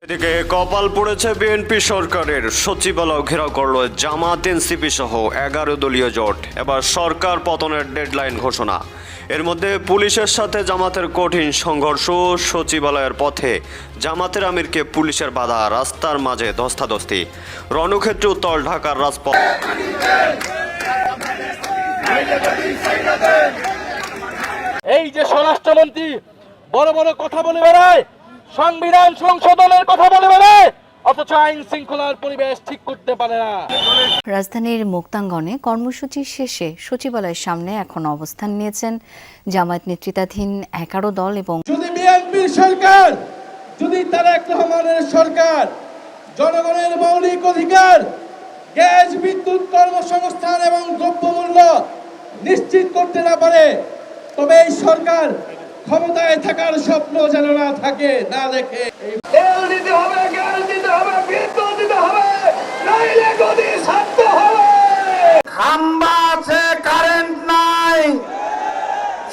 এদিকে কপাল পড়েছে বিএনপি সরকারের। সচিবালয় ঘেরাও করল জামাত, এনসিপি সহ 11 দলীয় জোট। এবার সরকার পতনের ডেডলাইন ঘোষণা। এর মধ্যে পুলিশের সাথে জামাতের কঠিন সংঘর্ষ, সচিবালয়ের পথে জামাতের আমিরকে পুলিশের বাধা, রাস্তার মাঝে ধস্তাধস্তি। রণক্ষেত্রে উত্তর ঢাকার রাজপথ। এই যে স্বরাষ্ট্রমন্ত্রী বড় বড় কথা বলে বেড়ায়, সংবিধান সংশোধনের কথা বলে বেড়ায়, অথচ আইন শৃঙ্খলার পরিবেশ ঠিক করতে পারে না। রাজধানীর মুক্তাঙ্গনে কর্মসূচি শেষে সচিবালয়ের সামনে এখন অবস্থান নিয়েছেন জামায়াত নেতৃত্বাধীন 11 দল এবং যদি বিএনপির সরকার, যদি তারেক রহমানের সরকার জনগণের মৌলিক অধিকার, গ্যাস, বিদ্যুৎ, কর্মসংস্থান এবং দ্রব্যমূল্য নিশ্চিত করতে না পারে, তবে এই সরকার ক্ষমতায় থাকার স্বপ্ন যেন না থাকে, না দেখে। তেল দিতে হবে, গ্যাস দিতে হবে, বিদ্যুৎ দিতে হবে, নাইলে গদি ছাড়তে হবে। খাম্বা আছে, কারেন্ট নাই,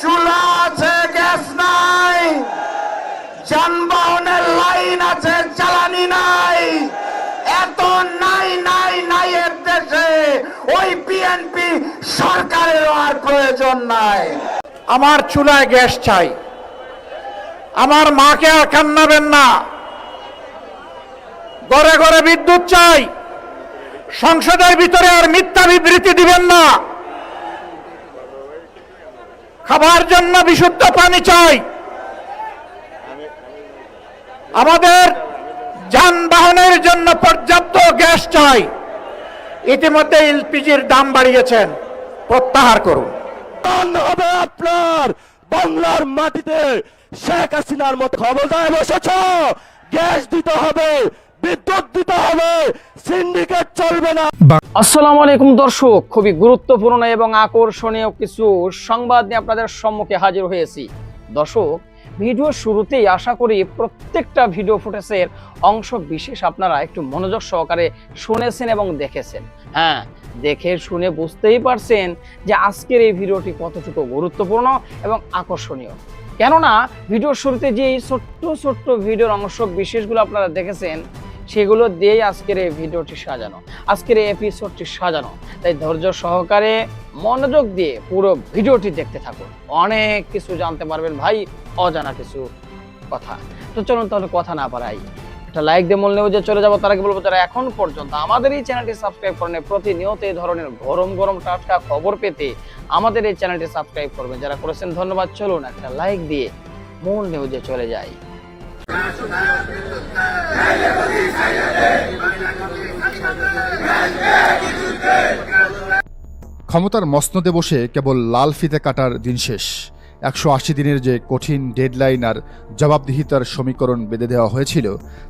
চুলা আছে, গ্যাস নাই, যানবাহনের লাইন আছে, জ্বালানি নাই। এত নাই নাই নাই এর দেশে ওই বিএনপি সরকারের আর প্রয়োজন নাই। আমার চুলায় গ্যাস চাই, আমার মাকে আর কান্নাবেন না। ঘরে ঘরে বিদ্যুৎ চাই, সংসদের ভিতরে আর মিথ্যা বিবৃতি দিবেন না। খাবার জন্য বিশুদ্ধ পানি চাই, আমাদের যানবাহনের জন্য পর্যাপ্ত গ্যাস চাই। ইতিমধ্যে এলপিজির দাম বাড়িয়েছেন, প্রত্যাহার করুন। হবে আপনার বাংলার মাটিতে শেখ হাসিনার মতো ক্ষমতায় বসেছ, গ্যাস দিতে হবে, বিদ্যুৎ দিতে হবে, সিন্ডিকেট চলবে না। আসসালামু আলাইকুম দর্শক, খুবই গুরুত্বপূর্ণ এবং আকর্ষণীয় কিছু সংবাদ নিয়ে আপনাদের সম্মুখে হাজির হয়েছি। দর্শক, ভিডিও শুরুতেই আশা করি প্রত্যেকটা ভিডিও ফুটেজের অংশ বিশেষ আপনারা একটু মনোযোগ সহকারে শুনেছেন এবং দেখেছেন। হ্যাঁ, দেখে শুনে বুঝতেই পারছেন যে আজকের এই ভিডিওটি কতটুকু গুরুত্বপূর্ণ এবং আকর্ষণীয়। কেননা ভিডিওর শুরুতে যে এই ছোট্ট ছোট্ট ভিডিওর অংশ বিশেষগুলো আপনারা দেখেছেন, সেগুলো দিয়েই আজকের এই ভিডিওটি সাজানো, আজকের এই এপিসোডটি সাজানো। তাই ধৈর্য সহকারে মনোযোগ দিয়ে পুরো ভিডিওটি দেখতে থাকুন, অনেক কিছু জানতে পারবেন ভাই, অজানা কিছু কথা। তো চলুন তাহলে কথা না বাড়াই, একটা লাইক দিয়ে মূল নিউজে চলে যাবো। তার আগে বলবো, যারা এখন পর্যন্ত আমাদের এই চ্যানেলটি সাবস্ক্রাইব করেন, প্রতিনিয়ত এই ধরনের গরম গরম টাটকা খবর পেতে আমাদের এই চ্যানেলটি সাবস্ক্রাইব করবেন। যারা করেছেন ধন্যবাদ। চলুন একটা লাইক দিয়ে মূল নিউজে চলে যাই। ক্ষমতার মসনদে বসে কেবল লাল ফিতে কাটার দিন শেষ। 180 দিনের যে কঠিন ডেডলাইন আর জবাবদিহিতার সমীকরণ বেঁধে দেওয়া হয়েছিল,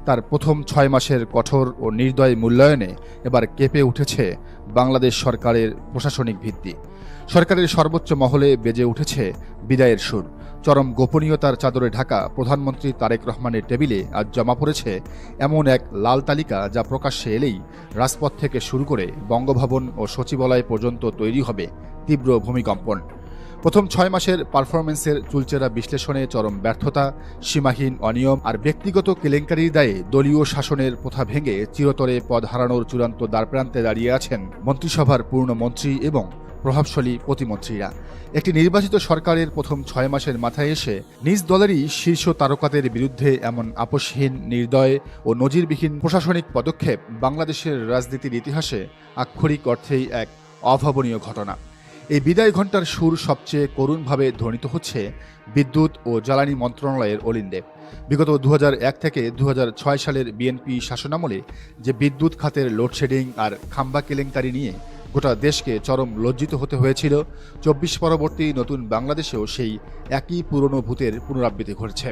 তার প্রথম 6 মাসের কঠোর ও নির্দয় মূল্যায়নে এবার কেঁপে উঠেছে বাংলাদেশ সরকারের প্রশাসনিক ভিত্তি। সরকারের সর্বোচ্চ মহলে বেজে উঠেছে বিদায়ের সুর। চরম গোপনীয়তার চাদরে ঢাকা প্রধানমন্ত্রী তারেক রহমানের টেবিলে আজ জমা পড়েছে এমন এক লাল তালিকা, যা প্রকাশ্যে এলেই রাজপথ থেকে শুরু করে বঙ্গভবন ও সচিবালয় পর্যন্ত তৈরি হবে তীব্র ভূমিকম্পন। প্রথম 6 মাসের পারফরমেন্সের চুলচেরা বিশ্লেষণে চরম ব্যর্থতা, সীমাহীন অনিয়ম আর ব্যক্তিগত কেলেঙ্কারির দায়ে দলীয় শাসনের প্রথা ভেঙে চিরতরে পদ হারানোর চূড়ান্ত দ্বারপ্রান্তে দাঁড়িয়ে আছেন মন্ত্রিসভার পূর্ণমন্ত্রী এবং প্রভাবশালী প্রতিমন্ত্রীরা। একটি নির্বাচিত সরকারের প্রথম 6 মাসের মাথায় এসে নিজ দলেরই শীর্ষ তারকাদের বিরুদ্ধে এমন আপোষহীন, নির্দয় ও নজিরবিহীন প্রশাসনিক পদক্ষেপ বাংলাদেশের রাজনীতির ইতিহাসে আক্ষরিক অর্থেই এক অভাবনীয় ঘটনা। এই বিদায় ঘণ্টার সুর সবচেয়ে করুণভাবে ধ্বনিত হচ্ছে বিদ্যুৎ ও জ্বালানি মন্ত্রণালয়ের অলিন্দে। বিগত 2001 থেকে 2006 সালের বিএনপি শাসনামলে যে বিদ্যুৎ খাতের লোডশেডিং আর খাম্বা কেলেঙ্কারি নিয়ে গোটা দেশকে চরম লজ্জিত হতে হয়েছিল, 24 পরবর্তী নতুন বাংলাদেশেও সেই একই পুরনো ভূতের পুনরাবৃত্তি ঘটছে।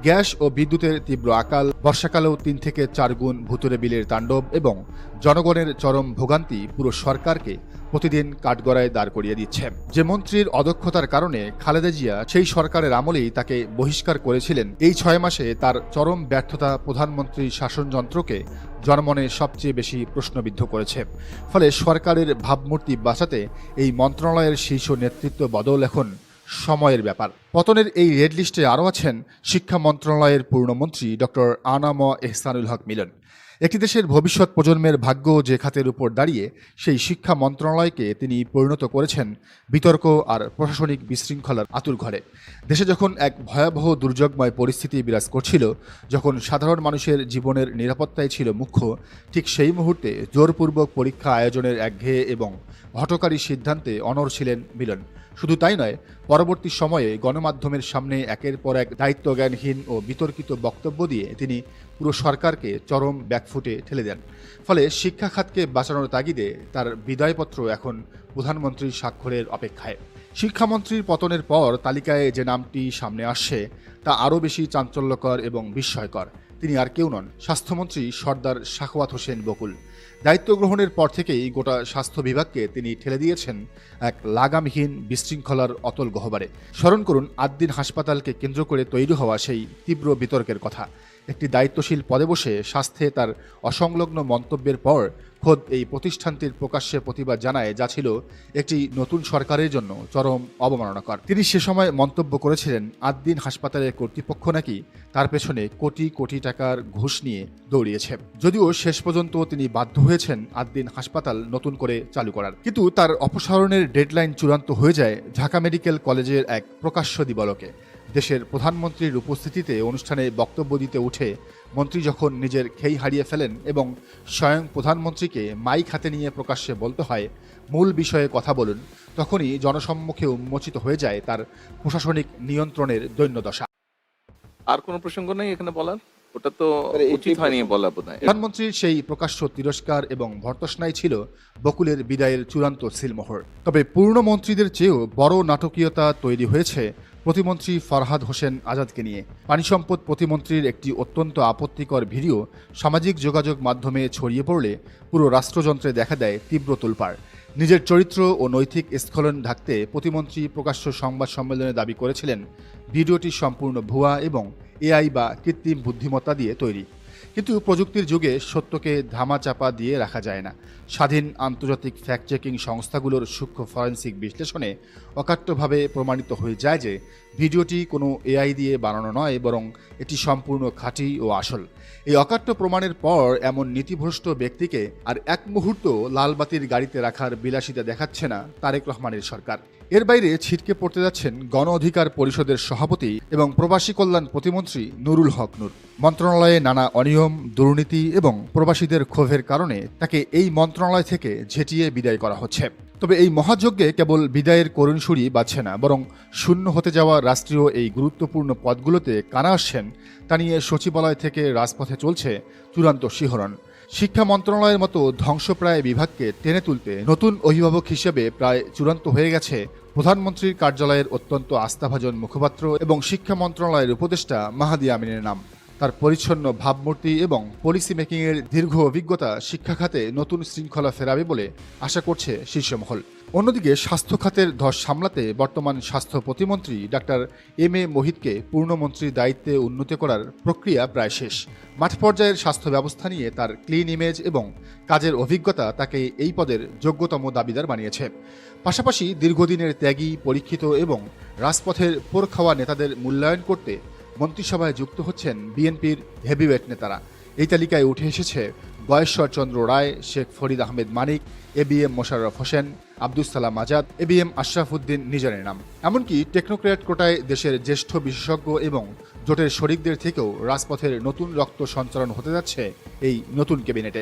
গ্যাস ও বিদ্যুতের তীব্র আকাল, বর্ষাকালেও 3 থেকে 4 গুণ ভুতুরে বিলের তাণ্ডব এবং জনগণের চরম ভোগান্তি পুরো সরকারকে প্রতিদিন কাঠগড়ায় দাঁড় করিয়ে দিচ্ছে। যে মন্ত্রীর অদক্ষতার কারণে খালেদা জিয়া সেই সরকারের আমলেই তাকে বহিষ্কার করেছিলেন, এই 6 মাসে তার চরম ব্যর্থতা প্রধানমন্ত্রীর শাসনযন্ত্রকে জনমনে সবচেয়ে বেশি প্রশ্নবিদ্ধ করেছে। ফলে সরকারের ভাবমূর্তি বাঁচাতে এই মন্ত্রণালয়ের শীর্ষ নেতৃত্ব বদল এখন সময়ের ব্যাপার। পতনের এই রেড লিস্টে আরও আছেন শিক্ষা মন্ত্রণালয়ের পূর্ণমন্ত্রী ডক্টর আনাম এহসানুল হক মিলন। একটি দেশের ভবিষ্যৎ প্রজন্মের ভাগ্য যে খাতের উপর দাঁড়িয়ে সেই শিক্ষা মন্ত্রণালয়কে তিনি পরিণত করেছেন বিতর্ক আর প্রশাসনিক বিশৃঙ্খলার আঁতুড়ঘরে। দেশে যখন এক ভয়াবহ দুর্যোগময় পরিস্থিতি বিরাজ করছিল, যখন সাধারণ মানুষের জীবনের নিরাপত্তাই ছিল মুখ্য, ঠিক সেই মুহূর্তে জোরপূর্বক পরীক্ষা আয়োজনের একঘেয়ে এবং হঠকারী সিদ্ধান্তে অনড় ছিলেন মিলন। শুধু তাই নয়, পরবর্তী সময়ে গণমাধ্যমের সামনে একের পর এক দায়িত্বজ্ঞানহীন ও বিতর্কিত বক্তব্য দিয়ে তিনি পুরো সরকারকে চরম ব্যাকফুটে ঠেলে দেন। ফলে শিক্ষা খাতকে বাঁচানোর তাগিদে তার বিদায়পত্র এখন প্রধানমন্ত্রীর স্বাক্ষরের অপেক্ষায়। শিক্ষামন্ত্রীর পতনের পর তালিকায় যে নামটি সামনে আসছে তা আরও বেশি চাঞ্চল্যকর এবং বিস্ময়কর। তিনি আর কেউ নন, স্বাস্থ্যমন্ত্রী সর্দার সাখাওয়াত হোসেন বকুল। দায়িত্ব গ্রহণের পর থেকেই গোটা স্বাস্থ্য বিভাগকে তিনি ঠেলে দিয়েছেন এক লাগামহীন বিশৃঙ্খলার অতল গহ্বরে। স্মরণ করুন আদ্দিন হাসপাতালকে কেন্দ্র করে তৈরি হওয়া সেই তীব্র বিতর্কের কথা। একটি দায়িত্বশীল পদে বসে স্বাস্থ্যে তার অসংলগ্ন মন্তব্যের পর খোদ এই প্রতিষ্ঠানটির প্রকাশ্যে প্রতিবাদ জানায়, যা ছিল একটি নতুন সরকারের জন্য চরম অবমাননাকর। তিনি সে সময় মন্তব্য করেছিলেন আদ্দিন হাসপাতালের কর্তৃপক্ষ নাকি তার পেছনে কোটি কোটি টাকার ঘুষ নিয়ে দৌড়িয়েছে। যদিও শেষ পর্যন্ত তিনি বাধ্য হয়েছেন আদ্দিন হাসপাতাল নতুন করে চালু করার, কিন্তু তার অপসারণের ডেডলাইন চূড়ান্ত হয়ে যায় ঢাকা মেডিকেল কলেজের এক প্রকাশ্য দিবালোকে। দেশের প্রধানমন্ত্রীর উপস্থিতিতে অনুষ্ঠানে বক্তব্য দিতে উঠে মন্ত্রী যখন নিজের খেই হারিয়ে ফেলেন এবং স্বয়ং প্রধানমন্ত্রীকে মাইক হাতে নিয়ে প্রকাশ্যে বলতে হয় মূল বিষয়ে কথা বলুন, তখনই জনসম্মুখে উন্মোচিত হয়ে যায় তার প্রশাসনিক নিয়ন্ত্রণের দৈন্যদশা। আর কোনো প্রসঙ্গ নেই এখানে বলার, ওটা তো উচিত হয়নি বলা বোধহয়। প্রধানমন্ত্রীর সেই প্রকাশ্য তিরস্কার এবং ভর্ৎসনাই ছিল বকুলের বিদায়ের চূড়ান্ত সিলমোহর। তবে পূর্ণমন্ত্রীদের চেয়েও বড় নাটকীয়তা তৈরি হয়েছে প্রতিমন্ত্রী ফরহাদ হোসেন আজাদকে নিয়ে। পানিসম্পদ প্রতিমন্ত্রীর একটি অত্যন্ত আপত্তিকর ভিডিও সামাজিক যোগাযোগ মাধ্যমে ছড়িয়ে পড়লে পুরো রাষ্ট্রযন্ত্রে দেখা দেয় তীব্র তোলপাড়। নিজের চরিত্র ও নৈতিক স্খলন ঢাকতে প্রতিমন্ত্রী প্রকাশ্য সংবাদ সম্মেলনে দাবি করেছিলেন ভিডিওটি সম্পূর্ণ ভুয়া এবং এআই বা কৃত্রিম বুদ্ধিমত্তা দিয়ে তৈরি। কিন্তু প্রযুক্তির যুগে সত্যকে ধামাচাপা দিয়ে রাখা যায় না। স্বাধীন আন্তর্জাতিক ফ্যাক্ট চেকিং সংস্থাগুলোর সূক্ষ্ম ফরেনসিক বিশ্লেষণে অকাট্যভাবে প্রমাণিত হয়ে যায় যে ভিডিওটি কোনো এআই দিয়ে বানানো নয়, বরং এটি সম্পূর্ণ খাঁটি ও আসল। এই অকাট্য প্রমাণের পর এমন নীতিভ্রষ্ট ব্যক্তিকে আর এক মুহূর্ত লালবাতির গাড়িতে রাখার বিলাসিতা দেখাচ্ছে না তারেক রহমানের সরকার। এর বাইরে ছিটকে পড়তে যাচ্ছেন গণ অধিকার পরিষদের সভাপতি এবং প্রবাসী কল্যাণ প্রতিমন্ত্রী নুরুল হক নূর। মন্ত্রণালয়ে নানা অনিয়ম, দুর্নীতি এবং প্রবাসীদের ক্ষোভের কারণে তাকে এই মন্ত্রণালয় থেকে ঝেঁটিয়ে বিদায় করা হচ্ছে। তবে এই মহাযজ্ঞে কেবল বিদায়ের করুণ সুরই বাজছে না, বরং শূন্য হতে যাওয়া রাষ্ট্রীয় এই গুরুত্বপূর্ণ পদগুলোতে কারা আসছেন তা নিয়ে সচিবালয় থেকে রাজপথে চলছে চূড়ান্ত শিহরণ। শিক্ষা মন্ত্রণালয়ের মতো ধ্বংসপ্রায় বিভাগকে টেনে তুলতে নতুন অভিভাবক হিসেবে প্রায় চূড়ান্ত হয়ে গেছে প্রধানমন্ত্রীর কার্যালয়ের অত্যন্ত আস্থাভাজন মুখপাত্র এবং শিক্ষা মন্ত্রণালয়ের উপদেষ্টা মাহাদি আমিনের নাম। তার পরিচ্ছন্ন ভাবমূর্তি এবং পলিসি মেকিংয়ের দীর্ঘ অভিজ্ঞতা শিক্ষা খাতে নতুন শৃঙ্খলা ফেরাবে বলে আশা করছে শীর্ষমহল। অন্যদিকে স্বাস্থ্য খাতের ধস সামলাতে বর্তমান স্বাস্থ্য প্রতিমন্ত্রী ডাক্তার এম এ মোহিতকে পূর্ণমন্ত্রীর দায়িত্বে উন্নীত করার প্রক্রিয়া প্রায় শেষ। মাঠ পর্যায়ের স্বাস্থ্য ব্যবস্থা নিয়ে তার ক্লিন ইমেজ এবং কাজের অভিজ্ঞতা তাকে এই পদের যোগ্যতম দাবিদার বানিয়েছে। পাশাপাশি দীর্ঘদিনের ত্যাগী, পরীক্ষিত এবং রাজপথের পোর খাওয়া নেতাদের মূল্যায়ন করতে মন্ত্রিসভায় যুক্ত হচ্ছেন বিএনপির হেভিওয়েট নেতারা। এই তালিকায় উঠে এসেছে গয়েশ্বর চন্দ্র রায়, শেখ ফরিদ আহমেদ মানিক, এবিএম মোশাররফ হোসেন, আব্দুস সালাম আজাদ, এবিএম আশরাফুদ্দিন নিজারের নাম। এমনকি টেকনোক্র্যাট কোটায় দেশের জ্যেষ্ঠ বিশেষজ্ঞ এবং জোটের শরিকদের থেকেও রাজপথের নতুন রক্ত সঞ্চালন হতে যাচ্ছে এই নতুন ক্যাবিনেটে।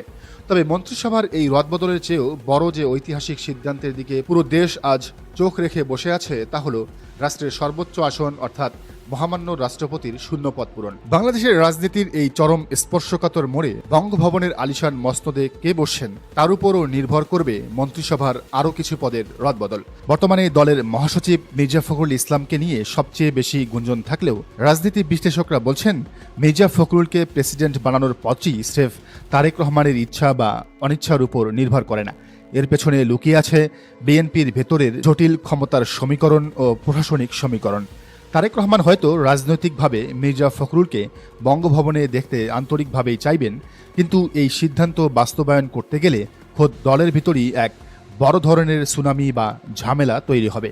তবে মন্ত্রিসভার এই রদবদলের চেয়েও বড় যে ঐতিহাসিক সিদ্ধান্তের দিকে পুরো দেশ আজ চোখ রেখে বসে আছে তা হলো রাষ্ট্রের সর্বোচ্চ আসন অর্থাৎ মহামান্য রাষ্ট্রপতির শূন্যপদ পূরণ। বাংলাদেশের রাজনীতির এই চরম স্পর্শকাতর মোড়ে বঙ্গভবনের আলিশান মসনদে কে বসছেন তার উপরও নির্ভর করবে মন্ত্রিসভার আরও কিছু পদের রদবদল। বর্তমানে দলের মহাসচিব মির্জা ফখরুল ইসলামকে নিয়ে সবচেয়ে বেশি গুঞ্জন থাকলেও রাজনীতি বিশ্লেষকরা বলছেন মির্জা ফখরুলকে প্রেসিডেন্ট বানানোর পথই স্রেফ তারেক রহমানের ইচ্ছা বা অনিচ্ছার উপর নির্ভর করে না। এর পেছনে লুকিয়ে আছে বিএনপির ভেতরের জটিল ক্ষমতার সমীকরণ ও প্রশাসনিক সমীকরণ। তারেক রহমান হয়তো রাজনৈতিকভাবে মির্জা ফখরুলকে বঙ্গভবনে দেখতে আন্তরিকভাবেই চাইবেন, কিন্তু এই সিদ্ধান্ত বাস্তবায়ন করতে গেলে খোদ দলের ভিতরই এক বড় ধরনের সুনামি বা ঝামেলা তৈরি হবে।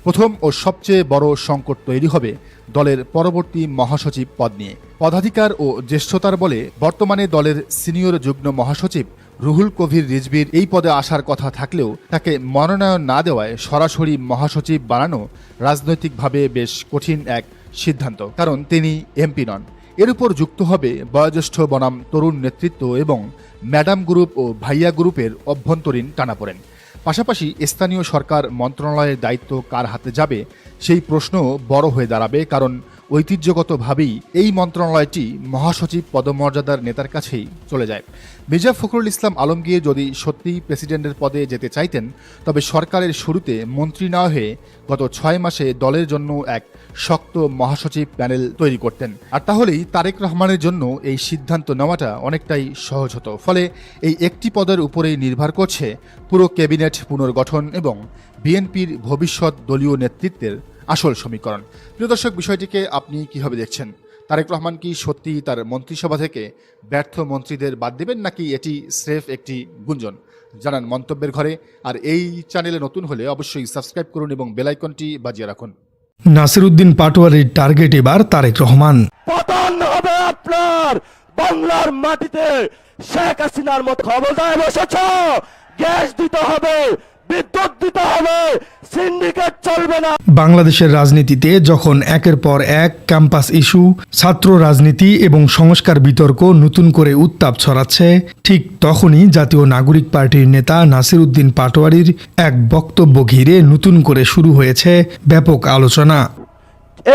প্রথম ও সবচেয়ে বড় সংকট তৈরি হবে দলের পরবর্তী মহাসচিব পদ নিয়ে। পদাধিকার ও জ্যেষ্ঠতার বলে বর্তমানে দলের সিনিয়র যুগ্ম মহাসচিব রুহুল কবির রিজভির এই পদে আসার কথা থাকলেও তাকে মনোনয়ন না দেওয়ায় সরাসরি মহাসচিব বানানো রাজনৈতিকভাবে বেশ কঠিন এক সিদ্ধান্ত, কারণ তিনি এমপি নন। এর উপর যুক্ত হবে বয়োজ্যেষ্ঠ বনাম তরুণ নেতৃত্ব এবং ম্যাডাম গ্রুপ ও ভাইয়া গ্রুপের অভ্যন্তরীণ টানাপোড়েন। পাশাপাশি স্থানীয় সরকার মন্ত্রণালয়ের দায়িত্ব কার হাতে যাবে সেই প্রশ্ন বড় হয়ে দাঁড়াবে, কারণ ঐতিহ্যগতভাবেই এই মন্ত্রণালয়টি মহাসচিব পদমর্যাদার নেতার কাছেই চলে যায়। মির্জা ফখরুল ইসলাম আলমগীর যদি সত্যিই প্রেসিডেন্টের পদে যেতে চাইতেন, তবে সরকারের শুরুতে মন্ত্রী না হয়ে গত 6 মাসে দলের জন্য এক শক্ত মহাসচিব প্যানেল তৈরি করতেন, আর তাহলেই তারেক রহমানের জন্য এই সিদ্ধান্ত নেওয়াটা অনেকটাই সহজ হতো। ফলে এই একটি পদের উপরেই নির্ভর করছে পুরো ক্যাবিনেট পুনর্গঠন এবং বিএনপির ভবিষ্যৎ দলীয় নেতৃত্বের আসল সমীকরণ। প্রিয় দর্শক, বিষয়টিকে আপনি কিভাবে দেখছেন? তারেক রহমান কি সত্যি তার মন্ত্রিসভা থেকে ব্যর্থ মন্ত্রীদের বাদ দেবেন, নাকি এটি স্রেফ একটি গুঞ্জন? জানান মন্তব্যের ঘরে। আর এই চ্যানেলে নতুন হলে অবশ্যই সাবস্ক্রাইব করুন এবং বেল আইকনটি বাজিয়ে রাখুন। নাসিরউদ্দিন পাটোয়ারির টার্গেট এবার তারেক রহমান। পতন হবে আপনার বাংলার মাটিতে। শেখ হাসিনার মতো ক্ষমতায় বসেছ, গ্যাস দিতে হবে, বিদ্যুৎ দিতে হবে, সিন্ডিকেট চলবে না। বাংলাদেশের রাজনীতিতে যখন একের পর এক ক্যাম্পাস ইস্যু, ছাত্র রাজনীতি এবং সংস্কার বিতর্ক নতুন করে উত্তাপ ছড়াচ্ছে, ঠিক তখনই জাতীয় নাগরিক পার্টির নেতা নাসিরউদ্দিন পাটোয়ারির এক বক্তব্য ঘিরে নতুন করে শুরু হয়েছে ব্যাপক আলোচনা।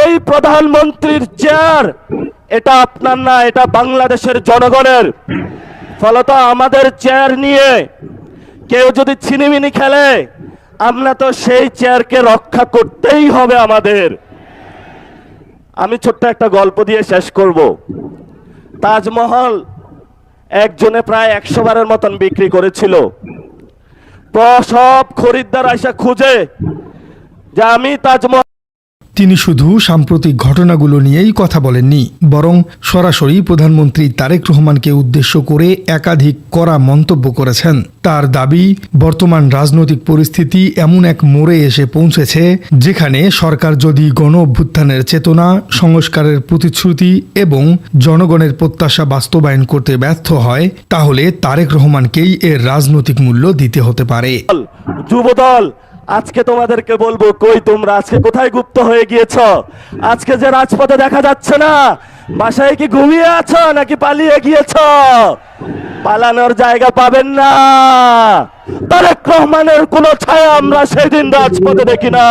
এই প্রধানমন্ত্রীর চেয়ার এটা আপনার না, এটা বাংলাদেশের জনগণের। ফলত আমাদের চেয়ার নিয়ে কেউ যদি ছিনিমিনি খেলে, আমরা তো সেই চেয়ারকে রক্ষা করতেই হবে আমাদের। আমি ছোট্ট একটা গল্প দিয়ে শেষ করব। তাজমহল একজনে প্রায় 100 বারের মতন বিক্রি করেছিল। তো সব খরিদ্দার আইসা খুঁজে যে আমি তাজমহল। তিনি শুধু সাম্প্রতিক ঘটনাগুলো নিয়েই কথা বলেননি, বরং সরাসরি প্রধানমন্ত্রী তারেক রহমানকে উদ্দেশ্য করে একাধিক কড়া মন্তব্য করেছেন। তার দাবি, বর্তমান রাজনৈতিক পরিস্থিতি এমন এক মোড়ে এসে পৌঁছেছে যেখানে সরকার যদি গণ অভ্যুত্থানের চেতনা, সংস্কারের প্রতিশ্রুতি এবং জনগণের প্রত্যাশা বাস্তবায়ন করতে ব্যর্থ হয়, তাহলে তারেক রহমানকেই এর রাজনৈতিক মূল্য দিতে হতে পারে। যুবদল, আজকে তোমাদেরকে বলবো, কই তোমরা আজকে কোথায় গুপ্ত হয়ে গিয়েছ? আজকে যে রাজপথে দেখা যাচ্ছে না, বাসায় কি ঘুমিয়ে আছো নাকি পালিয়ে গিয়েছ? পালানোর জায়গা পাবেন না। তারেক রহমানের কোনো ছায়া আমরা সেদিন রাজপথে দেখি না।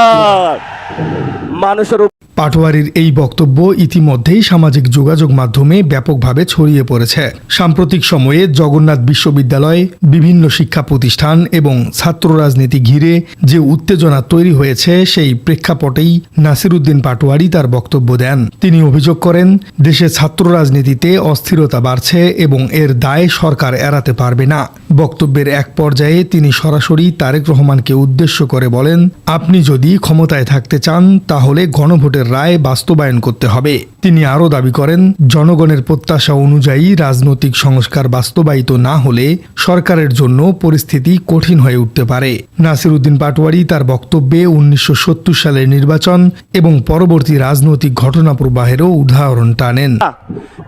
মানুষের পাটোয়ারির এই বক্তব্য ইতিমধ্যেই সামাজিক যোগাযোগ মাধ্যমে ব্যাপকভাবে ছড়িয়ে পড়েছে। সাম্প্রতিক সময়ে জগন্নাথ বিশ্ববিদ্যালয়, বিভিন্ন শিক্ষা প্রতিষ্ঠান এবং ছাত্র রাজনীতি ঘিরে যে উত্তেজনা তৈরি হয়েছে, সেই প্রেক্ষাপটেই নাসিরউদ্দিন পাটোয়ারি তার বক্তব্য দেন। তিনি অভিযোগ করেন, দেশে ছাত্র রাজনীতিতে অস্থিরতা বাড়ছে এবং এর দায় সরকার এড়াতে পারবে না। বক্তব্যের এক পর্যায়ে তিনি সরাসরি তারেক রহমানকে উদ্দেশ্য করে বলেন, আপনি যদি ক্ষমতায় থাকতে চান তাহলে গণভোটের রায় বাস্তবায়ন করতে হবে। তিনি আরও দাবি করেন, জনগণের প্রত্যাশা অনুযায়ী রাজনৈতিক সংস্কার বাস্তবায়িত না হলে সরকারের জন্য পরিস্থিতি কঠিন হয়ে উঠতে পারে। নাসিরউদ্দিন পাটোয়ারি তার বক্তব্যে 1970 সালের নির্বাচন এবং পরবর্তী রাজনৈতিক ঘটনা প্রবাহেরও উদাহরণ টানেন।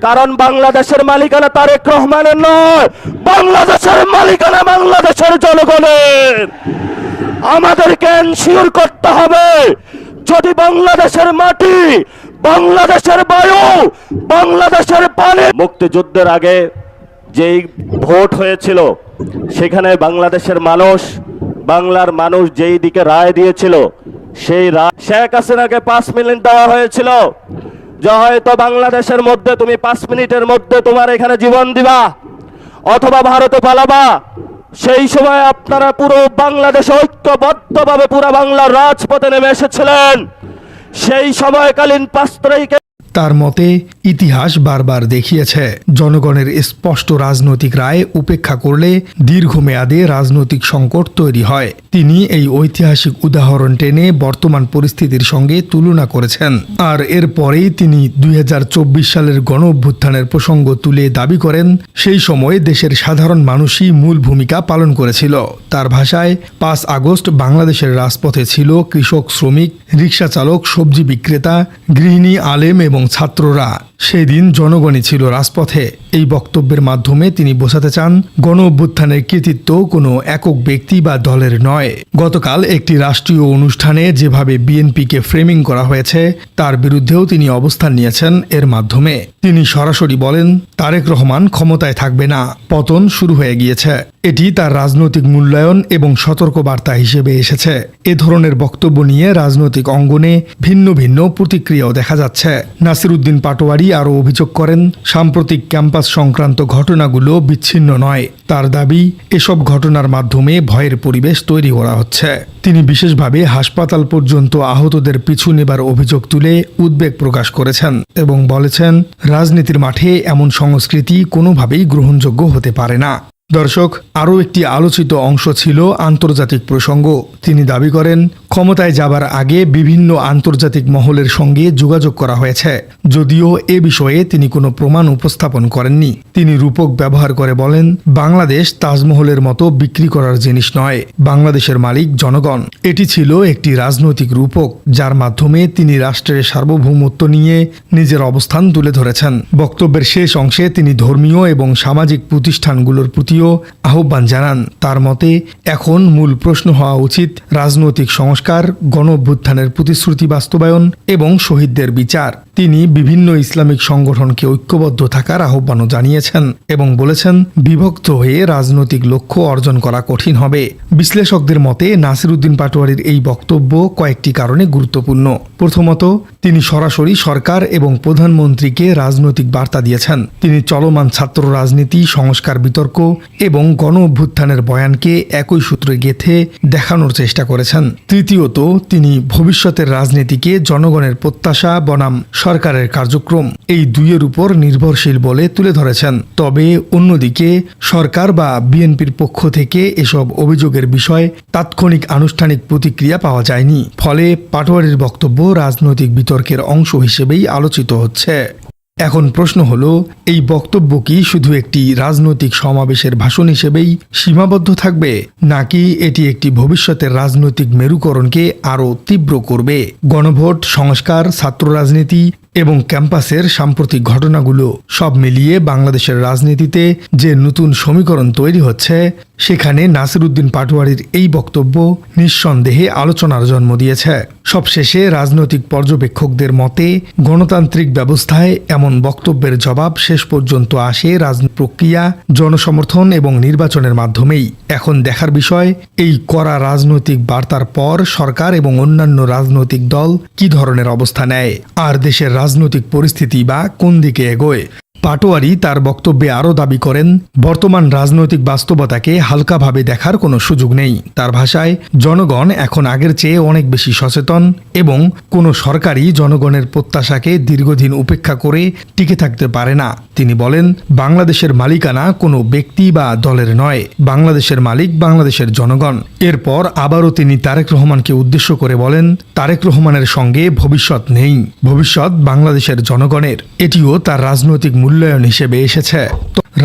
কারণ বাংলাদেশের মালিকানা তারেক রহমানের নয়, বাংলাদেশের মালিকানা বাংলাদেশের জনগণের। আমাদেরকে এনশিওর করতে হবে, যদি বাংলাদেশের মাটি, বাংলাদেশের বায়ু, বাংলাদেশের পানি। মুক্তিযুদ্ধের আগে যেই ভোট হয়েছিল, সেখানে বাংলাদেশের মানুষ, বাংলার মানুষ যেই দিকে রায় দিয়েছিল, সেই রায় শেখ হাসিনাকে 5 মিনিট দেওয়া হয়েছিল যে হয়তো বাংলাদেশের মধ্যে তুমি 5 মিনিটের মধ্যে তোমার এখানে জীবন দিবা অথবা ভারতে পালাবা। সেই সময় আপনারা পুরো বাংলাদেশ ঐক্যবদ্ধভাবে পুরো বাংলার রাজপথে নেমে এসেছিলেন। সেই সময়কালীন 5 তারিখে তার মতে ইতিহাস বারবার দেখিয়েছে জনগণের স্পষ্ট রাজনৈতিক রায় উপেক্ষা করলে দীর্ঘমেয়াদে রাজনৈতিক সংকট তৈরি হয়। তিনি এই ঐতিহাসিক উদাহরণ টেনে বর্তমান পরিস্থিতির সঙ্গে তুলনা করেছেন। আর এরপরেই তিনি 2024 সালের গণ অভ্যুত্থানের প্রসঙ্গ তুলে দাবি করেন, সেই সময় দেশের সাধারণ মানুষই মূল ভূমিকা পালন করেছিল। তার ভাষায় 5 আগস্ট বাংলাদেশের রাজপথে ছিল কৃষক, শ্রমিক, রিকশা চালক, সবজি বিক্রেতা, গৃহিণী, আলেম এবং ছাত্ররা। সেই দিন জনগণই ছিল রাজপথে। এই বক্তব্যের মাধ্যমে তিনি বোঝাতে চান, গণ অভ্যুত্থানের কৃতিত্ব কোনো একক ব্যক্তি বা দলের নয়। গতকাল একটি রাষ্ট্রীয় অনুষ্ঠানে যেভাবে বিএনপিকে ফ্রেমিং করা হয়েছে তার বিরুদ্ধেও তিনি অবস্থান নিয়েছেন। এর মাধ্যমে তিনি সরাসরি বলেন, তারেক রহমান ক্ষমতায় থাকবে না, পতন শুরু হয়ে গিয়েছে। এটি তার রাজনৈতিক মূল্যায়ন এবং সতর্কবার্তা হিসেবে এসেছে। এ ধরনের বক্তব্য নিয়ে রাজনৈতিক অঙ্গনে ভিন্ন ভিন্ন প্রতিক্রিয়াও দেখা যাচ্ছে। নাসিরউদ্দিন পাটোয়ারি আরও অভিযোগ করেন, সাম্প্রতিক ক্যাম্পাস সংক্রান্ত ঘটনাগুলো বিচ্ছিন্ন নয়। তার দাবি, এসব ঘটনার মাধ্যমে ভয়ের পরিবেশ তৈরি করা হচ্ছে। তিনি বিশেষভাবে হাসপাতাল পর্যন্ত আহতদের পিছু নেবার অভিযোগ তুলে উদ্বেগ প্রকাশ করেছেন এবং বলেছেন, রাজনীতির মাঠে এমন সংস্কৃতি কোনোভাবেই গ্রহণযোগ্য হতে পারে না। দর্শক, আরও একটি আলোচিত অংশ ছিল আন্তর্জাতিক প্রসঙ্গ। তিনি দাবি করেন, ক্ষমতায় যাবার আগে বিভিন্ন আন্তর্জাতিক মহলের সঙ্গে যোগাযোগ করা হয়েছে, যদিও এ বিষয়ে তিনি কোনো প্রমাণ উপস্থাপন করেননি। তিনি রূপক ব্যবহার করে বলেন, বাংলাদেশ তাজমহলের মতো বিক্রি করার জিনিস নয়, বাংলাদেশের মালিক জনগণ। এটি ছিল একটি রাজনৈতিক রূপক, যার মাধ্যমে তিনি রাষ্ট্রের সার্বভৌমত্ব নিয়ে নিজের অবস্থান তুলে ধরেছেন। বক্তব্যের শেষ অংশে তিনি ধর্মীয় এবং সামাজিক প্রতিষ্ঠানগুলোর প্রতিও আহ্বান জানান। তার মতে, এখন মূল প্রশ্ন হওয়া উচিত রাজনৈতিক সংস্কার, গণ অভ্যুত্থানের প্রতিশ্রুতি বাস্তবায়ন এবং শহীদদের বিচার। তিনি বিভিন্ন ইসলামিক সংগঠনকে ঐক্যবদ্ধ থাকার আহ্বানও জানিয়েছেন এবং বলেছেন, বিভক্ত হয়ে রাজনৈতিক লক্ষ্য অর্জন করা কঠিন হবে। বিশ্লেষকদের মতে নাসিরউদ্দিন পাটোয়ারির এই বক্তব্য কয়েকটি কারণে গুরুত্বপূর্ণ। প্রথমত, তিনি সরাসরি সরকার এবং প্রধানমন্ত্রীকে রাজনৈতিক বার্তা দিয়েছেন। তিনি চলমান ছাত্র রাজনীতি, সংস্কার বিতর্ক এবং গণ অভ্যুত্থানের বয়ানকে একই সূত্রে গেঁথে দেখানোর চেষ্টা করেছেন। তৃতীয়ত, তিনি ভবিষ্যতের রাজনীতিকে জনগণের প্রত্যাশা বনাম সরকারের কার্যক্রম, এই দুইয়ের উপর নির্ভরশীল বলে তুলে ধরেছেন। তবে অন্যদিকে সরকার বা বিএনপির পক্ষ থেকে এসব অভিযোগের বিষয়ে তাৎক্ষণিক আনুষ্ঠানিক প্রতিক্রিয়া পাওয়া যায়নি। ফলে পাটোয়ারির বক্তব্য রাজনৈতিক বিতর্কের অংশ হিসেবেই আলোচিত হচ্ছে। এখন প্রশ্ন হলো, এই বক্তব্য কি শুধু একটি রাজনৈতিক সমাবেশের ভাষণ হিসেবেই সীমাবদ্ধ থাকবে, নাকি এটি একটি ভবিষ্যতের রাজনৈতিক মেরুকরণকে আরও তীব্র করবে? গণভোট, সংস্কার, ছাত্র রাজনীতি এবং ক্যাম্পাসের সাম্প্রতিক ঘটনাগুলো সব মিলিয়ে বাংলাদেশের রাজনীতিতে যে নতুন সমীকরণ তৈরি হচ্ছে, সেখানে নাসিরউদ্দিন পাটোয়ারির এই বক্তব্য নিঃসন্দেহে আলোচনার জন্ম দিয়েছে। সবশেষে রাজনৈতিক পর্যবেক্ষকদের মতে, গণতান্ত্রিক ব্যবস্থায় এমন বক্তব্যের জবাব শেষ পর্যন্ত আসে রাজনৈতিক প্রক্রিয়া, জনসমর্থন এবং নির্বাচনের মাধ্যমেই। এখন দেখার বিষয়, এই কড়া রাজনৈতিক বার্তার পর সরকার এবং অন্যান্য রাজনৈতিক দল কি ধরনের অবস্থা নেয়, আর দেশের রাজনৈতিক পরিস্থিতি বা কোন দিকে এগোয়। পাটোয়ারি তার বক্তব্যে আরও দাবি করেন, বর্তমান রাজনৈতিক বাস্তবতাকে হালকাভাবে দেখার কোনো সুযোগ নেই। তার ভাষায়, জনগণ এখন আগের চেয়ে অনেক বেশি সচেতন এবং কোনো সরকারই জনগণের প্রত্যাশাকে দীর্ঘদিন উপেক্ষা করে টিকে থাকতে পারে না। তিনি বলেন, বাংলাদেশের মালিকানা কোনো ব্যক্তি বা দলের নয়, বাংলাদেশের মালিক বাংলাদেশের জনগণ। এরপর আবারও তিনি তারেক রহমানকে উদ্দেশ্য করে বলেন, তারেক রহমানের সঙ্গে ভবিষ্যৎ নেই, ভবিষ্যৎ বাংলাদেশের জনগণের। এটিও তার রাজনৈতিক মূল্যায়ন হিসেবে এসেছে।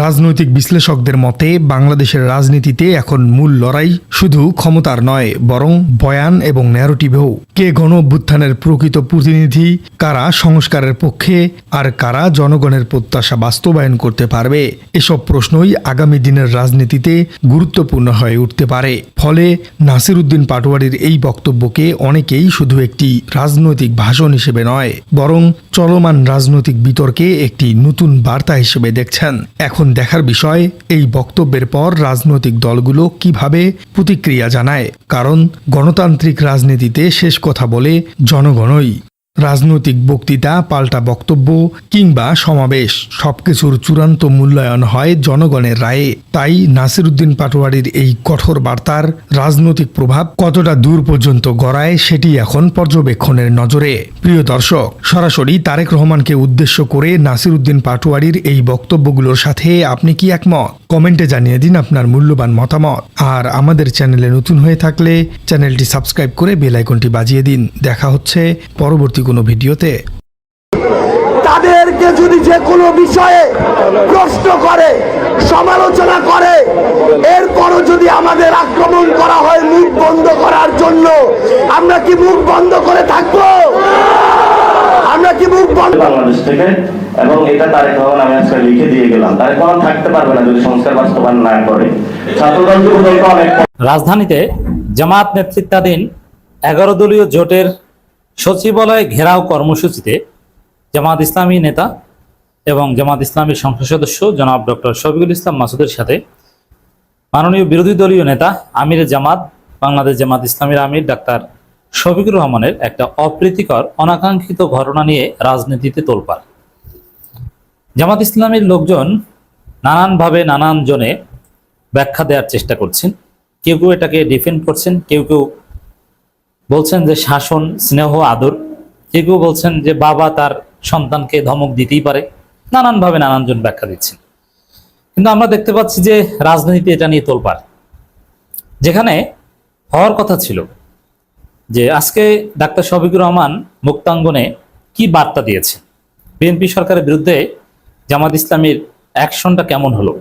রাজনৈতিক বিশ্লেষকদের মতে, বাংলাদেশের রাজনীতিতে এখন মূল লড়াই শুধু ক্ষমতার নয়, বরং বয়ান এবং ন্যারেটিভেও। কে গণ অভ্যুত্থানের প্রকৃত প্রতিনিধি, কারা সংস্কারের পক্ষে, আর কারা জনগণের প্রত্যাশা বাস্তবায়ন করতে পারবে, এসব প্রশ্নই আগামী দিনের রাজনীতিতে গুরুত্বপূর্ণ হয়ে উঠতে পারে। ফলে নাসিরউদ্দিন পাটোয়ারির এই বক্তব্যকে অনেকেই শুধু একটি রাজনৈতিক ভাষণ হিসেবে নয়, বরং চলমান রাজনৈতিক বিতর্কে একটি নতুন বার্তা হিসেবে দেখছেন। এখন দেখার বিষয়, এই বক্তব্যের পর রাজনৈতিক দলগুলো কিভাবে প্রতিক্রিয়া জানায়, কারণ গণতান্ত্রিক রাজনীতিতে শেষ কথা বলে জনগণই। রাজনৈতিক বক্তৃতা, পাল্টা বক্তব্য কিংবা সমাবেশ সবকিছুর চূড়ান্ত মূল্যায়ন হয় জনগণের রায়ে। তাই নাসিরউদ্দিন পাটোয়ারির এই কঠোর বার্তার রাজনৈতিক প্রভাব কতটা দূর পর্যন্ত গড়ায় সেটি এখন পর্যবেক্ষণের নজরে। প্রিয় দর্শক, সরাসরি তারেক রহমানকে উদ্দেশ্য করে নাসিরউদ্দিন পাটোয়ারির এই বক্তব্যগুলোর সাথে আপনি কি একমত? কমেন্টে জানিয়ে দিন আপনার মূল্যবান মতামত। আর আমাদের চ্যানেলে নতুন হয়ে থাকলে চ্যানেলটি সাবস্ক্রাইব করে বেল আইকনটি বাজিয়ে দিন। দেখা হচ্ছে পরবর্তী কোনো ভিডিওতে। তাদেরকে যদি যে কোনো বিষয়ে প্রশ্ন করে, সমালোচনা করে, এরপরও যদি আমাদের আক্রমণ করা হয় মুখ বন্ধ করার জন্য, আমরা কি মুখ বন্ধ করে থাকবো? আমরা কি মুখ বন্ধ? বাংলাদেশ থেকে, এবং এটা তারেক রহমান আমি আজকে লিখে দিয়ে গেলাম, তারেক রহমান থাকতে পারবে না যদি সংস্কার বাস্তবায়ন না করে। ছাত্রদল যুবদলকে অনেক রাজধানীতে জামাত নেতৃত্বাধীন 11 দলীয় জোটের সচিবালয় ঘেরাও কর্মসূচিতে জামাত ইসলামী নেতা এবং জামাত ইসলামীর সংসদ সদস্য জনাব ডক্টর শফিকুল ইসলাম মাসুদের সাথে মাননীয় বিরোধী দলীয় নেতা আমিরে জামাত বাংলাদেশ জামাত ইসলামীর আমির ডাক্তার শফিকুর রহমানের একটা অপ্রীতিকর অনাকাঙ্ক্ষিত ঘটনা নিয়ে রাজনীতিতে তোলপাড়। জামাত ইসলামীর লোকজন নানানভাবে নানান জনে ব্যাখ্যা দেওয়ার চেষ্টা করছেন। কেউ কেউ এটাকে ডিফেন্ড করছেন, কেউ কেউ বলছেন যে শাসন, স্নেহ, আদর, কেউ কেউ বলছেন যে বাবা তার সন্তানকে ধমক দিতেই পারে। নানানভাবে নানানজন ব্যাখ্যা দিচ্ছেন, কিন্তু আমরা দেখতে পাচ্ছি যে রাজনীতিতে এটা নিয়ে তোলপাড়। যেখানে হওয়ার কথা ছিল যে আজকে ডাক্তার শফিকুর রহমান মুক্তাঙ্গনে কি বার্তা দিয়েছে, বিএনপি সরকারের বিরুদ্ধে জামাত ইসলামীর অ্যাকশনটা কেমন হলো,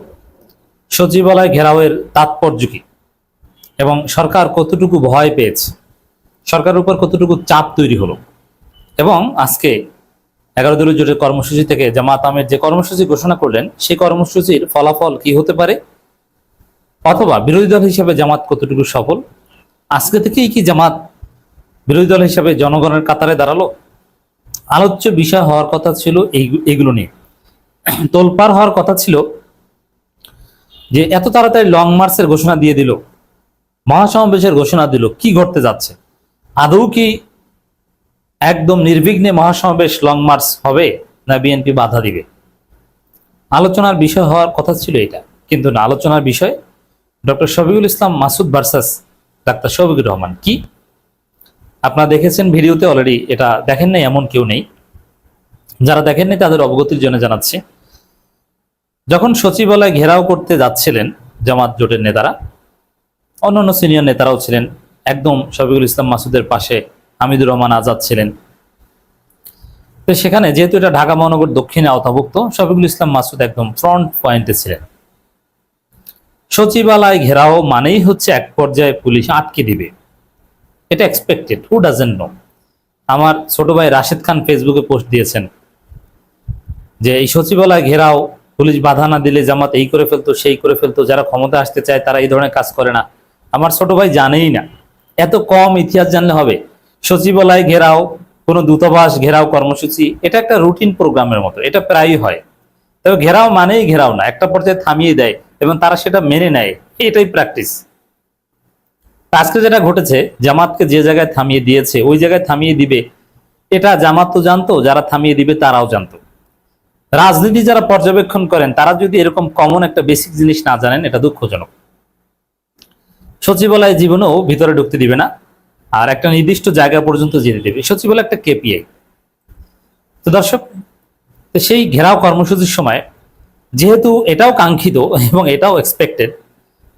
সচিবালয় ঘেরাওয়ের তাৎপর্য কি, এবং সরকার কতটুকু ভয় পেয়েছে, সরকারের উপর কতটুকু চাপ তৈরি হলো, এবং আজকে 11 দলীয় জোটের কর্মসূচি থেকে জামাত আমির যে কর্মসূচি ঘোষণা করলেন সেই কর্মসূচির ফলাফল কি হতে পারে, অথবা বিরোধী দল হিসেবে জামাত কতটুকু সফল, আজকে থেকেই কি জামাত বিরোধী দল হিসেবে জনগণের কাতারে দাঁড়ালো। আলোচ্য বিষয় হওয়ার কথা ছিল এইগুলো নিয়ে তোলপাড় হওয়ার কথা ছিল যে এত তাড়াতাড়ি লং মার্চের ঘোষণা দিয়ে দিল, মহাসমাবেশের ঘোষণা দিল, কি ঘটতে যাচ্ছে, আদৌ কি একদম নির্বিঘ্নে মহাসমাবেশ লং মার্চ হবে না বিএনপি বাধা দিবে? আলোচনার বিষয় হওয়ার কথা ছিল এটা, কিন্তু না, আলোচনার বিষয় doctor Shafiqul Islam Masud versus doctor Shafiqur Rahman. কি আপনারা দেখেছেন ভিডিওতে অলরেডি, এটা দেখেন নাই এমন কেউ নেই, যারা দেখেননি তাদের অবগতির জন্য জানাচ্ছি। যখন সচিবালয় ঘেরাও করতে যাচ্ছিলেন জামাত জোটের নেতারা, অন্যান্য সিনিয়র নেতারাও ছিলেন, একদম শফিকুল ইসলাম মাসুদের পাশে হামিদুর রহমান আজাদ ছিলেন। তো সেখানে যেহেতু এটা ঢাকা মহানগর দক্ষিণে আওতাভুক্ত, শফিকুল ইসলাম মাসুদ একদম ফ্রন্ট পয়েন্টে ছিলেন। সচিবালয় ঘেরাও মানেই হচ্ছে এক পর্যায়ে পুলিশ আটকে দিবে, এটা এক্সপেক্টেড, হু ডাজেন্ট নো। আমার ছোট ভাই রাশেদ খান ফেসবুকে পোস্ট দিয়েছেন যে এই সচিবালয় ঘেরাও পুলিশ বাধা না দিলে জামাত এই করে ফেলতো, সেই করে ফেলতো, যারা ক্ষমতা আসতে চায় তারা এই ধরনের কাজ করে না। আমার ছোট ভাই জানেই না, এত কম ইতিহাস জানলে হবে? সচিবালয় ঘেরাও, কোনো দূতাবাস ঘেরাও কর্মসূচি, এটা একটা রুটিন প্রোগ্রামের মতো, এটা প্রায়ই হয়। তবে ঘেরাও মানেই ঘেরাও না, একটা পর্যায়ে থামিয়ে দেয় এবং তারা সেটা মেনে নেয়, এটাই প্র্যাকটিস। আজকে যেটা ঘটেছে, জামাতকে যে জায়গায় থামিয়ে দিয়েছে ওই জায়গায় থামিয়ে দিবে, এটা জামাত তো জানতো, যারা থামিয়ে দিবে তারাও জানতো। রাজনীতি যারা পর্যবেক্ষণ করেন তারা যদি এরকম কমন একটা বেসিক জিনিস না জানেন, এটা দুঃখজনক। সচিবালয় জীবনেও ভিতরে ঢুকতে দিবে না, আর একটা নির্দিষ্ট জায়গা পর্যন্ত যেতে দেবে। সচিবালয় একটা কেপিআই। তো দর্শক, তো সেই ঘেরাও কর্মসূচির সময় যেহেতু এটাও কাঙ্ক্ষিত এবং এটাও এক্সপেক্টেড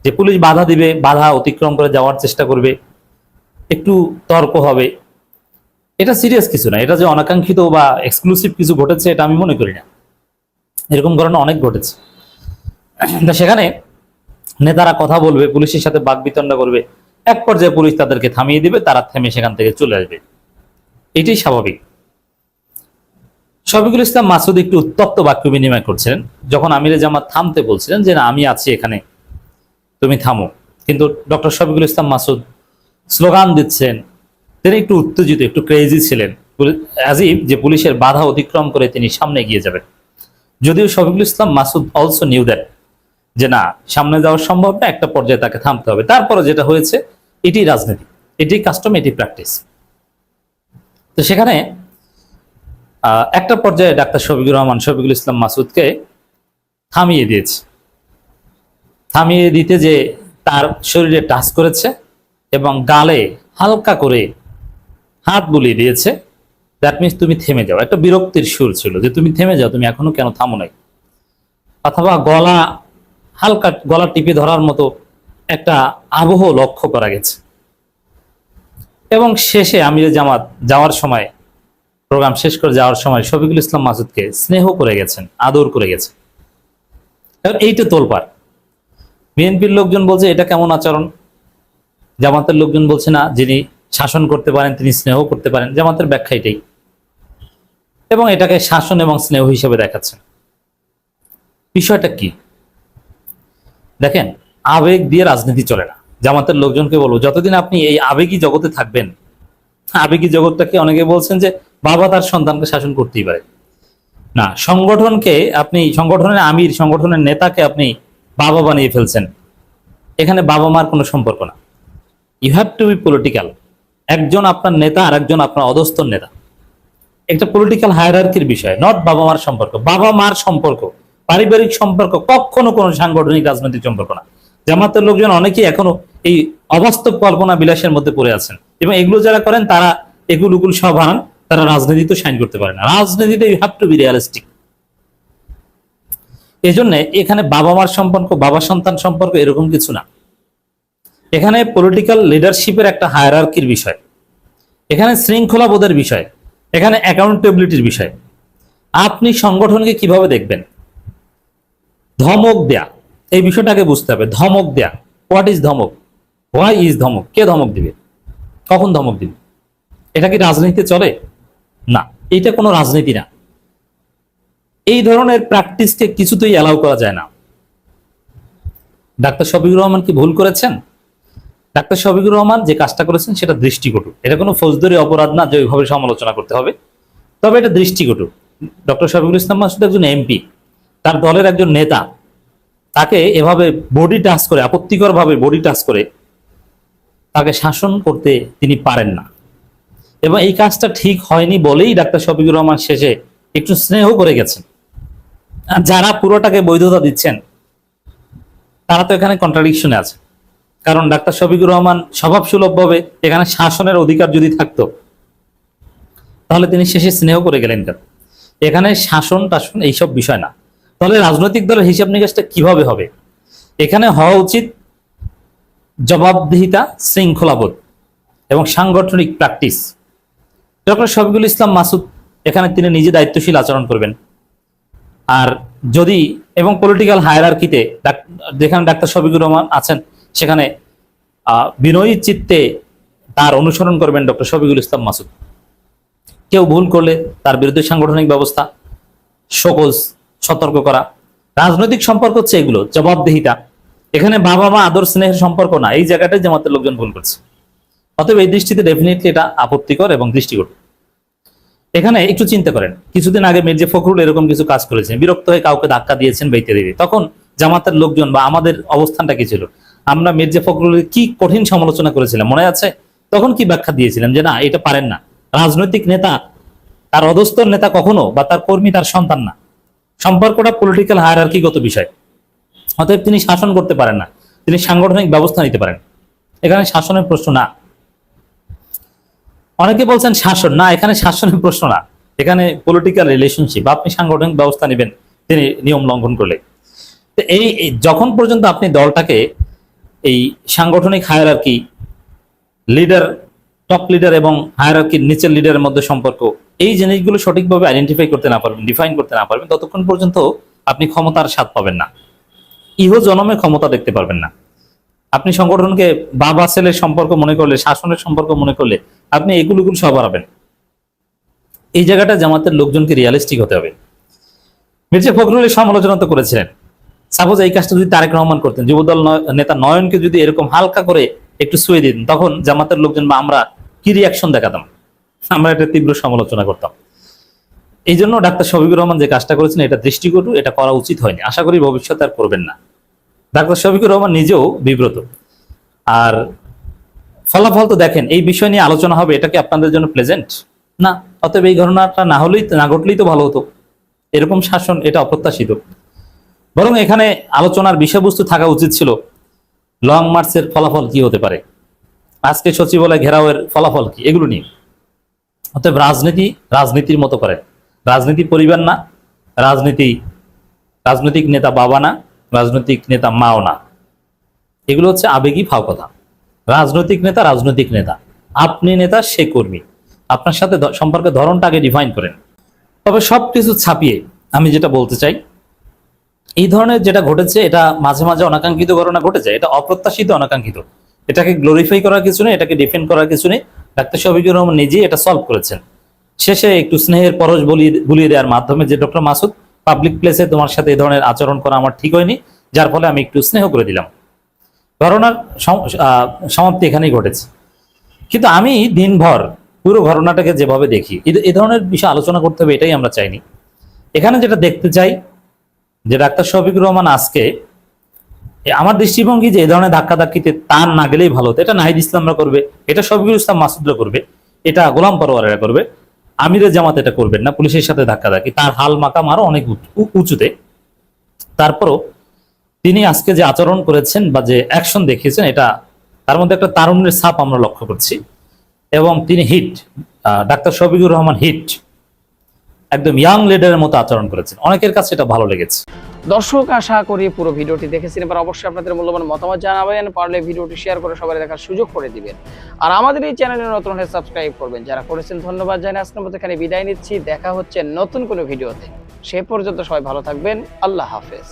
যে পুলিশ বাধা দিবে, বাধা অতিক্রম করে যাওয়ার চেষ্টা করবে, একটু তর্ক হবে, এটা সিরিয়াস কিছু না। এটা যে অনাকাঙ্ক্ষিত বা এক্সক্লুসিভ কিছু ঘটেছে এটা আমি মনে করি না, এরকম ঘটনা অনেক ঘটেছে। সেখানে নেতারা কথা বলবে, পুলিশের সাথে বাকবিতণ্ডা করবে, এক পর্যায়ে পুলিশ তাদেরকে থামিয়ে দিবে, তারা থেমে সেখান থেকে চলে আসবে, এটাই স্বাভাবিক। শফিকুল ইসলাম মাসুদ একটু উত্তপ্ত বাক্য বিনিময় করছিলেন যখন আমিরে জামাত থামতে বলছিলেন যে না আমি আছি এখানে, তুমি থামো। কিন্তু ডক্টর শফিকুল ইসলাম মাসুদ স্লোগান দিচ্ছেন, তিনি একটু উত্তেজিত, একটু ক্রেজি ছিলেন, আজিব যে পুলিশের বাধা অতিক্রম করে তিনি সামনে এগিয়ে যাবেন। যদিও Shafiqul Islam Masud also knew that যে না, সামনে যাওয়া সম্ভব না, একটা পর্যায়ে তাকে থামতে হবে। তারপরে যেটা হয়েছে এটি রাজনীতি, এটি কাস্টম, এটি প্র্যাকটিস। তো সেখানে একটা পর্যায়ে ডাক্তার শফিকুল ইসলাম মাসুদকে থামিয়ে দিয়েছে। থামিয়ে দিতে যে তার শরীরে টাচ করেছে এবং গালে হালকা করে হাত বুলিয়ে দিয়েছে, দ্যাট মিনস তুমি থেমে যাও। একটা বিরক্তির সুর ছিল যে তুমি থেমে যাও, তুমি এখনো কেন থামো নাই। অথবা হালকা গলা টিপে ধরার মতো একটা আবহ লক্ষ্য করা গেছে। এবং শেষে আমিরে জামাত যাওয়ার সময়, প্রোগ্রাম শেষ করে যাওয়ার সময় শফিকুল ইসলাম মাসুদকে স্নেহ করে গেছেন, আদর করে গেছেন। এইটা তোলপাড়। বিএনপির লোকজন বলছে এটা কেমন আচরণ, জামাতের লোকজন বলছে না, যিনি শাসন করতে পারেন তিনি স্নেহ করতে পারেন। জামাতের ব্যাখ্যা এটাই, এবং এটাকে শাসন এবং স্নেহ হিসেবে দেখাচ্ছেন। বিষয়টা কি দেখেন, আবেগ দিয়ে রাজনীতি চলে না। জামাতের লোকজনকে বলবো, যতদিন আপনি এই আবেগী জগতে থাকবেন, আবেগী জগৎটাকে অনেকে বলছেন যে বাবা তার সন্তানকে শাসন করতেই পারে না, সংগঠনকে আপনি, সংগঠনের আমির, সংগঠনের নেতাকে আপনি বাবা বানিয়ে ফেলছেন। এখানে বাবা মার কোনো সম্পর্ক না। You have to be political. একজন আপনার নেতা আর একজন আপনার অধস্তন নেতা, একটা পলিটিক্যাল হায়ারার্কির বিষয়, নট বাবা মার সম্পর্ক। বাবা মার সম্পর্ক, পারিবারিক সম্পর্ক কখনো কোনো সাংগঠনিক রাজনৈতিক সম্পর্ক না। জামাতের লোকজন অনেকেই এখনো এই অবাস্তব কল্পনা বিলাসের মধ্যে পড়ে আছেন, এবং এগুলো যারা করেন তারা এগুল উগুল সব হারান, তারা রাজনীতিতে সাইন করতে পারে না। রাজনীতিতে you have to be realistic. এই জন্য এখানে বাবা মার সম্পর্ক, বাবা সন্তান সম্পর্ক এরকম কিছু না। এখানে পলিটিক্যাল লিডারশিপের একটা হায়ারার্কির বিষয়, এখানে শৃঙ্খলাবোধের বিষয়, এখানে অ্যাকাউন্টেবিলিটির বিষয়। আপনি সংগঠনকে কিভাবে দেখবেন? ধমক দেয়া, এই বিষয়টাকে বুঝতে হবে। ধমক দেয়া, হোয়াট ইজ ধমক, হোয়াই ইজ ধমক, কে ধমক দিবে, কখন ধমক দিবে? এটা কি রাজনীতিতে চলে? না, এটা কোনো রাজনীতি না। এই ধরনের প্র্যাকটিসকে কিছুতেই অ্যালাউ করা যায় না। ডাক্তার শফিকুর রহমান কি ভুল করেছেন? ডাক্তার শফিকুর রহমান যে কাজটা করেছেন সেটা দৃষ্টিকটু। এটা কোনো ফৌজদারি অপরাধ না যে ওইভাবে সমালোচনা করতে হবে, তবে এটা দৃষ্টিকটু। ডক্টর শফিকুল ইসলাম মাসুদ একজন এমপি, তার দলের একজন নেতা, তাকে এভাবে বডি টাচ করে, আপত্তিকর ভাবে বডি টাচ করে তাকে শাসন করতে তিনি পারেন না। এবং এই কাজটা ঠিক হয়নি বলেই ডাক্তার শফিকুর রহমান শেষে একটু স্নেহ করে গেছেন। আর যারা পুরোটাকে বৈধতা দিচ্ছেন তারা তো এখানে কন্ট্রাডিকশনে আছে। কারণ ডাক্তার শফিকুর রহমান স্বভাবসুলভভাবে এখানে শাসনের অধিকার যদি থাকতো তাহলে তিনি শেষে স্নেহ করে গেলেন কেন? এখানে শাসন টাসন এইসব বিষয় না। তাহলে রাজনৈতিক দলের হিসাব নিকাশটা কিভাবে হবে? এখানে হওয়া উচিত জবাবদিহিতা, শৃঙ্খলাবোধ এবং সাংগঠনিক প্র্যাকটিস। ডক্টর শফিকুল ইসলাম মাসুদ এখানে তিনি নিজে দায়িত্বশীল আচরণ করবেন। আর যদি এবং পলিটিক্যাল হায়ারার্কিতে যেখানে ডাক্তার শফিকুর রহমান আছেন সেখানে বিনয়ী চিত্তে তার অনুসরণ করবেন ডক্টর শফিকুল ইসলাম মাসুদ। কেউ ভুল করলে তার বিরুদ্ধে সাংগঠনিক ব্যবস্থা, সকোজ, সতর্ক করা। রাজনৈতিক সম্পর্ক হচ্ছে এগুলো, জবাবদিহিতা। এখানে বাবা মা আদর স্নেহের সম্পর্ক না। এই জায়গাটাই জামাতের লোকজন ভুল করছে। অতএব এই দৃষ্টিতে ডেফিনেটলি এটা আপত্তিকর এবং দৃষ্টিকটু। এখানে একটু চিন্তা করেন, কিছুদিন আগে মির্জা ফখরুল এরকম কিছু কাজ করেছেন, বিরক্ত হয়ে কাউকে ধাক্কা দিয়েছেন বাইতে দিয়ে। তখন জামাতের লোকজন বা আমাদের অবস্থানটা কি ছিল? আমরা মির্জা ফখরুলের কি কঠিন সমালোচনা করেছিলাম মনে আছে? তখন কি ব্যাখ্যা দিয়েছিলাম যে না, এটা পারেন না। রাজনৈতিক নেতা তার অধস্তর নেতা কখনো, বা তার কর্মী তার সন্তান না। সম্পর্কটা পলিটিক্যাল হায়ারার্কিগত বিষয়। অতএব তিনি শাসন করতে পারেন না, তিনি সাংগঠনিক ব্যবস্থা নিতে পারেন। এখানে শাসনের প্রশ্ন না। অনেকে বলছেন শাসন না, এখানে শাসনের প্রশ্ন না, এখানে পলিটিক্যাল রিলেশনশিপ। আপনি সাংগঠনিক ব্যবস্থা নেবেন তিনি নিয়ম লঙ্ঘন করলে। তো এই যখন পর্যন্ত আপনি দলটাকে এই সাংগঠনিক হায়ারার্কি, লিডার, টপ লিডার এবং হায়ারার্কির নিচের লিডারের মধ্যে সম্পর্ক, এই জিনিসগুলো সঠিকভাবে আইডেন্টিফাই করতে না পারবেন, ডিফাইন করতে না পারবেন, ততক্ষণ পর্যন্ত আপনি ক্ষমতার স্বাদ পাবেন না, ইহ জনমে ক্ষমতা দেখতে পারবেন না। আপনি সংগঠনকে বাবা ছেলের সম্পর্ক মনে করলে, শাসনের সম্পর্ক মনে করলে আপনি এগুলো সব হারাবেন। এই জায়গাটা জামাতের লোকজনকে রিয়ালিস্টিক হতে হবে। মির্জা ফখরুলের সমালোচনা তো করেছিলেন। সাপোজ এই কাজটা যদি তারেক রহমান করতেন, যুবদল নেতা নয়নকে যদি এরকম হালকা করে একটু ছুঁয়ে দিতেন, তখন জামাতের লোকজন বা আমরা কি রিয়াকশন দেখাতাম? আমরা এটা তীব্র সমালোচনা করতাম। এই জন্য ডাক্তার শফিকুর রহমান যে কাজটা করেছেন এটা দৃষ্টিকটু, এটা করা উচিত হয়নি। আশা করি ভবিষ্যতে আর করবেন না। ডাক্তার শফিকুর রহমান নিজেও বিব্রত। আর ফলাফল তো দেখেন, এই বিষয় নিয়ে আলোচনা হবে, এটা কি আপনাদের জন্য প্লেজেন্ট? না, অতএব এই ঘটনাটা না ঘটলেই তো ভালো হতো। এরকম শাসন এটা অপ্রত্যাশিত। বরং এখানে আলোচনার বিষয়বস্তু থাকা উচিত ছিল লং মার্চের ফলাফল কি হতে পারে, আজকে সচিবালয় ঘেরাওয়ের ফলাফল কি, এগুলো নিয়ে। অতএব রাজনীতির মতো করে, রাজনীতি পরিবার না, রাজনৈতিক নেতা বাবা না, রাজনৈতিক নেতা মাও না, এগুলো হচ্ছে আবেগী ফাও কথা। রাজনৈতিক নেতা, আপনি নেতা, সে কর্মী, আপনার সাথে সম্পর্কের ধরনটা আগে ডিফাইন করেন। তবে সবকিছু ছাপিয়ে আমি যেটা বলতে চাই, এই ধরনের যেটা ঘটেছে এটা মাঝে মাঝে অনাকাঙ্ক্ষিত ঘটনা ঘটেছে, এটা অপ্রত্যাশিত অনাকাঙ্ক্ষিত, এটাকে গ্লোরিফাই করার কিছু নেই, এটাকে ডিফেন্ড করার কিছু নেই। ডাক্তার শফিকুর রহমান নিজেই এটা সলভ করেছেন। শেষে একটু স্নেহের পরশ বুলিয়ে দেওয়ার মাধ্যমে যে ডক্টর মাসুদ, পাবলিক প্লেসে তোমার সাথে এই ধরনের আচরণ করা আমার ঠিক হয়নি, যার ফলে আমি একটু স্নেহ করে দিলাম। ঘটনার সমাপ্তি এখানেই ঘটেছে। কিন্তু আমি দিনভর পুরো ঘটনাটাকে যেভাবে দেখি, এই ধরনের বিষয়ে আলোচনা করতে হবে এটাই আমরা চাইনি। এখানে যেটা দেখতে চাই যে ডাক্তার শফিকুর রহমান আজকে, আমার দৃষ্টিভঙ্গি যে এই ধরনের ধাক্কাধাক্কিতে তার না গেলেই ভালো হতো। এটা নাহিদ ইসলামরা করবে, এটা শফিকুল ইসলাম মাসুদরা করবে, এটা গোলাম পরোয়ারেরা করবে, আমিরের জামাত এটা করবেন না। পুলিশের সাথে ধাক্কাধাক্কি, তার হাল মাকাম আরো অনেক উঁচুতে। তারপরও তিনি আজকে যে আচরণ করেছেন বা যে অ্যাকশন দেখিয়েছেন, এটা তার মধ্যে একটা তারুণ্যের ছাপ আমরা লক্ষ্য করছি। এবং তিনি hit, doctor Shafiqur Rahman hit, একদম ইয়াং লিডারের মতো আচরণ করেছেন। অনেকের কাছে এটা ভালো লেগেছে। দর্শক, আশা করি পুরো ভিডিওটি দেখেছেন। এবার অবশ্যই আপনাদের মূল্যবান মতামত জানাবেন, পারলে ভিডিওটি শেয়ার করে সবাই দেখার সুযোগ করে দিবেন। আর আমাদের এই চ্যানেলে নতুন হয়ে সাবস্ক্রাইব করবেন। যারা করেছেন ধন্যবাদ জানাই। আজকের মতো এখানে বিদায় নিচ্ছি, দেখা হচ্ছে নতুন কোনো ভিডিওতে। সে পর্যন্ত সবাই ভালো থাকবেন। আল্লাহ হাফেজ।